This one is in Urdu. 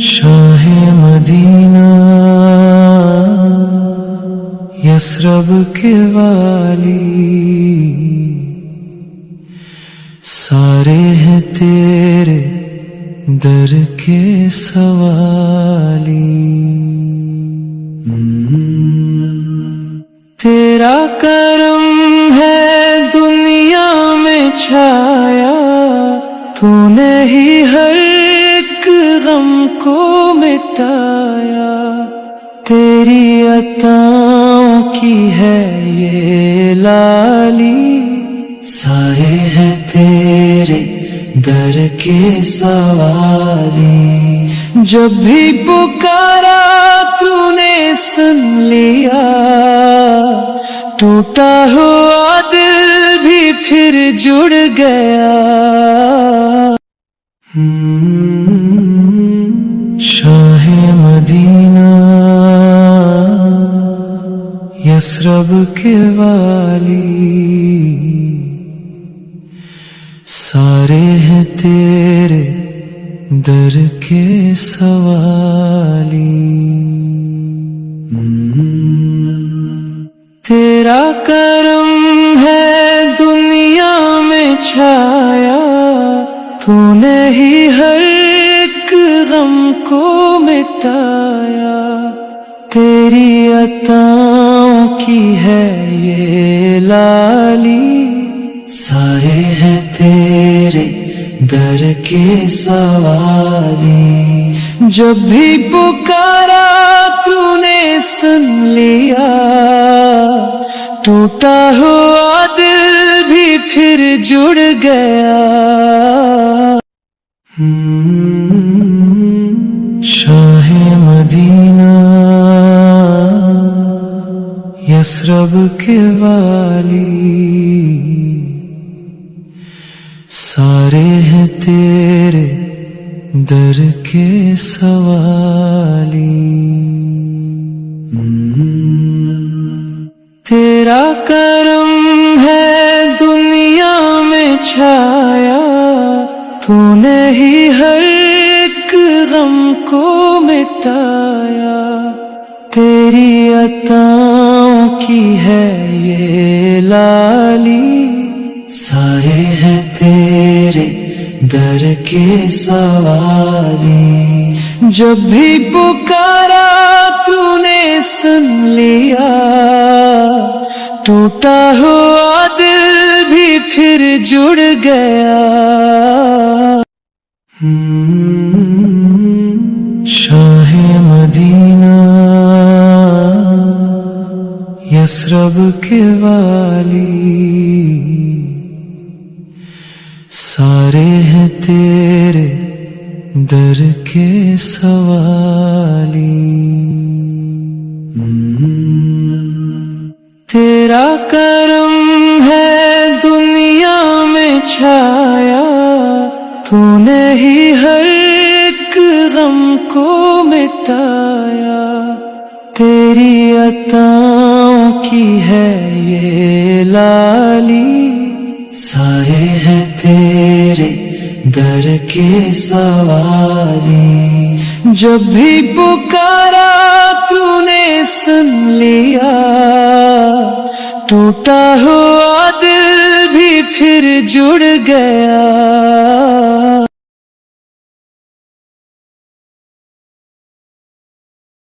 شاہ مدینہ یثرب کے والی، سارے ہیں تیرے در کے سوالی۔ تیرا کرم ہے دنیا میں چھایا، تو نے ہی ہر ایک غم کو مٹایا۔ تیری عطاؤں کی ہے یہ لالی، سائے ہیں تیرے در کے سوالی۔ جب بھی پکارا تو نے سن لیا، ٹوٹا ہوا دل بھی پھر جڑ گیا۔ شاہ مدینہ یثرب کے والی، سارے ہیں تیرے در کے سوالی۔ تیرا کرم ہے دنیا میں چھایا، تو نے ہی ہر ایک غم کو مٹایا۔ تیری عطاؤں کی ہے یہ لالی، سائے ہیں تیرے در کے سوالی۔ جب بھی پکارا تو نے سن لیا، ٹوٹا ہوا دل بھی پھر جڑ گیا۔ شاہ مدینہ یثرب کے والی، سارے ہیں تیرے در کے سوالی۔ تیرا کرم ہے دنیا میں چھایا، تو نے ہی ہر ایک غم کو مٹایا۔ تیری عطاؤں کی ہے یہ لالی، سائے ہیں تیرے در کے سوالی۔ جب بھی پکارا تو نے سن لیا، ٹوٹا ہوا دل بھی پھر جڑ گیا۔ شاہ مدینہ یثرب کے والی، سارے ہیں تیرے در کے سوالی۔ تیرا کرم ہے دنیا میں چھایا، تو نے ہی ہر ایک غم کو مٹایا۔ تیری عطاؤں کی ہے یہ لالی، سائے ہیں تیرے در کے سوالی۔ جب بھی پکارا تو نے سن لیا، ٹوٹا ہوا دل بھی پھر جڑ گیا۔